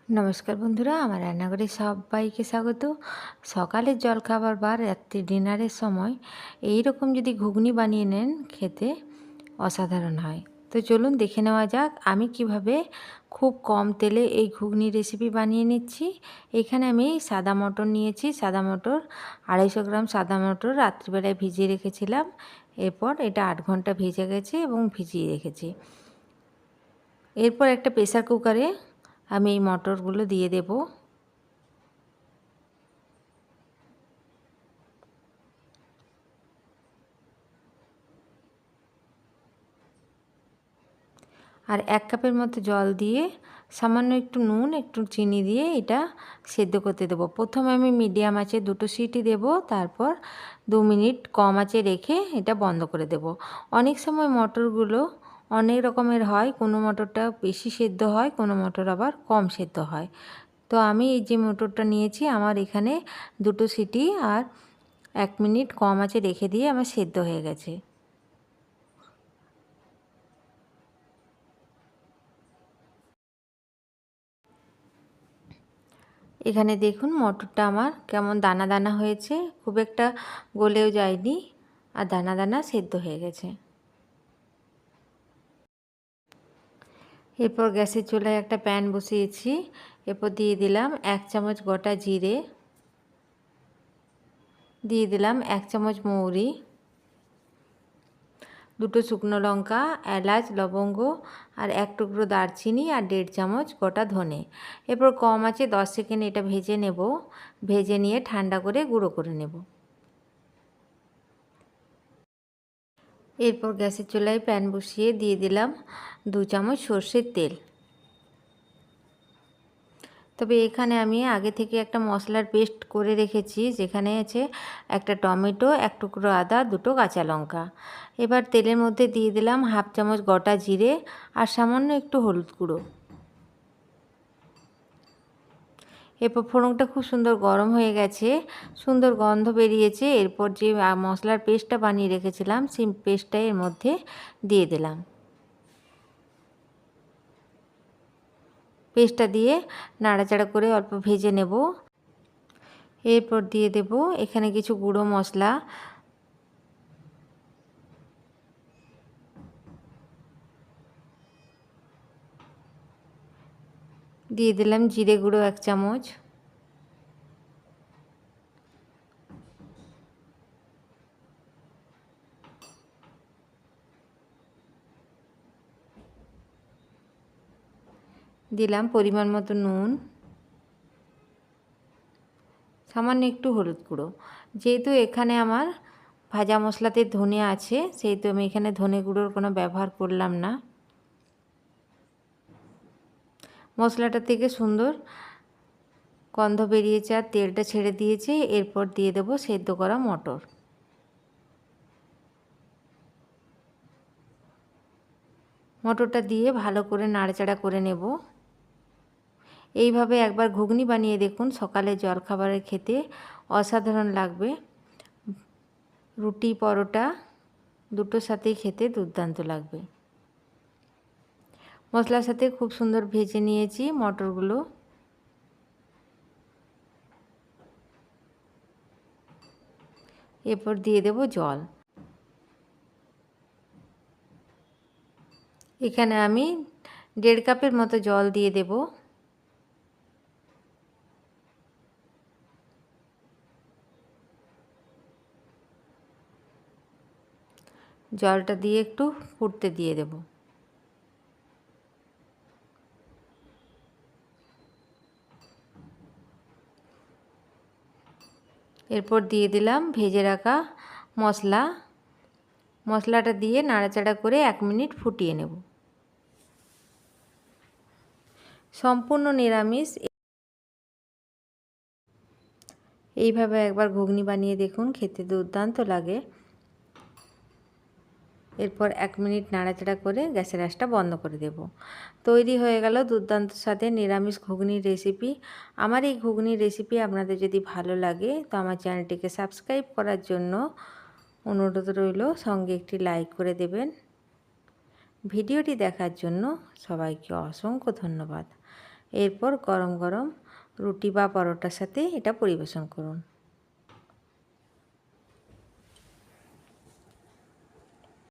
নমস্কার বন্ধুরা, আমার রান্নাঘরে সবাইকে স্বাগত। সকালের জলখাবার বা রাত্রি ডিনারের সময় এই রকম যদি ঘুগনি বানিয়ে নেন, খেতে অসাধারণ হয়। তো চলুন দেখে নেওয়া যাক আমি কিভাবে খুব কম তেলে এই ঘুগনি রেসিপি বানিয়ে নিচ্ছি। এখানে আমি সাদা মটর নিয়েছি। সাদা মটর 250 গ্রাম সাদা মটর রাত্রিবেলায় ভিজিয়ে রেখেছিলাম। এরপর এটা 8 ঘন্টা ভিজে গেছে এবং ভিজিয়ে রেখেছি। এরপর একটা প্রেসার কুকারে আমি এই মটরগুলো দিয়ে দেব। আর 1 কাপের মতো জল দিয়ে সামান্য একটু নুন, একটু চিনি দিয়ে এটা সেদ্ধ করতে দেব। প্রথমে আমি মিডিয়াম আঁচে 2টো সিটি দেব, তারপর 2 মিনিট কম আঁচে রেখে এটা বন্ধ করে দেব। অনেক সময় মটরগুলো অনেক রকমের হয়, কোনো মটরটা বেশি সেদ্ধ হয়, কোনো মটর আবার কম সেদ্ধ হয়। তো আমি এই যে মটরটা নিয়েছি, আমার এখানে 2টো সিটি আর 1 মিনিট কম আঁচে রেখে দিয়ে আমার সেদ্ধ হয়ে গেছে। এখানে দেখুন মটরটা আমার কেমন দানা দানা হয়েছে, খুব একটা গলেও যায়নি আর দানা দানা সেদ্ধ হয়ে গেছে। এরপর গ্যাসের চুলায় একটা প্যান বসিয়েছি। এরপর দিয়ে দিলাম 1 চামচ গোটা জিরে, দিয়ে দিলাম 1 চামচ মৌরি, 2টো শুকনো লঙ্কা, এলাচ, লবঙ্গ আর 1 টুকরো দারচিনি আর 1.5 চামচ গোটা ধনে। এরপর কম আঁচে 10 সেকেন্ড এটা ভেজে নেব। ভেজে নিয়ে ঠান্ডা করে গুঁড়ো করে নেব। এরপর গ্যাসের চুলায় প্যান বসিয়ে দিয়ে দিলাম 2 চামচ সর্ষের তেল। তবে এখানে আমি আগে থেকে একটা মশলার পেস্ট করে রেখেছি, যেখানে আছে একটা টমেটো, 1 টুকরো আদা, 2টো কাঁচা লঙ্কা। এবার তেলের মধ্যে দিয়ে দিলাম 1/2 চামচ গোটা জিরে আর সামান্য একটু হলুদ গুঁড়ো। এরপর ফোড়নটা খুব সুন্দর গরম হয়ে গেছে, সুন্দর গন্ধ বেরিয়েছে। এরপর যে মশলার পেস্টটা বানিয়ে রেখেছিলাম, সেই পেস্টটা এর মধ্যে দিয়ে দিলাম। পেস্টটা দিয়ে নাড়াচাড়া করে অল্প ভেজে নেব। এরপর দিয়ে দেব এখানে কিছু গুঁড়ো মশলা, দিয়ে দিলাম জিরে গুঁড়ো 1 চামচ, দিলাম পরিমাণ মতো নুন, সামান্য একটু হলুদ গুঁড়ো। যেহেতু এখানে আমার ভাজা মশলাতে ধনে আছে, সেহেতু আমি এখানে ধনে গুঁড়োর কোনো ব্যবহার করলাম না। মশলাটা থেকে সুন্দর গন্ধ বেরিয়েছে আর তেলটা ছেড়ে দিয়েছে। এরপর দিয়ে দেব সেদ্ধ করা মটর। মটরটা দিয়ে ভালো করে নাড়াচাড়া করে নেব। এইভাবে একবার ঘুগনি বানিয়ে দেখুন, সকালে জলখাবারে খেতে অসাধারণ লাগবে। রুটি, পরোটা দুটোর সাথেই খেতে দুর্দান্ত লাগবে। মশলার সাথে খুব সুন্দর ভেজে নিয়েছি মটরগুলো। এরপর দিয়ে দেব জল। এখানে আমি 1.5 কাপের মতো জল দিয়ে দেব। জলটা দিয়ে একটু ফুটতে দিয়ে দেব। এরপর দিয়ে দিলাম ভেজে রাখা মশলা। মশলাটা দিয়ে নাড়াচাড়া করে 1 মিনিট ফুটিয়ে নেব। সম্পূর্ণ নিরামিষ। এইভাবে একবার ঘুগনি বানিয়ে দেখুন, খেতে দুর্দান্ত লাগে। এরপর 1 মিনিট নাড়াচাড়া করে গ্যাসের আঁচটা বন্ধ করে দেব। তৈরি হয়ে গেল দুর্দান্ত স্বাদের নিরামিষ ঘুগনির রেসিপি। আমার এই ঘুগনির রেসিপি আপনাদের যদি ভালো লাগে তো আমার চ্যানেলটিকে সাবস্ক্রাইব করার জন্য অনুরোধ রইল, সঙ্গে একটি লাইক করে দেবেন। ভিডিওটি দেখার জন্য সবাইকে অসংখ্য ধন্যবাদ। এরপর গরম গরম রুটি বা পরোটার সাথে এটা পরিবেশন করুন।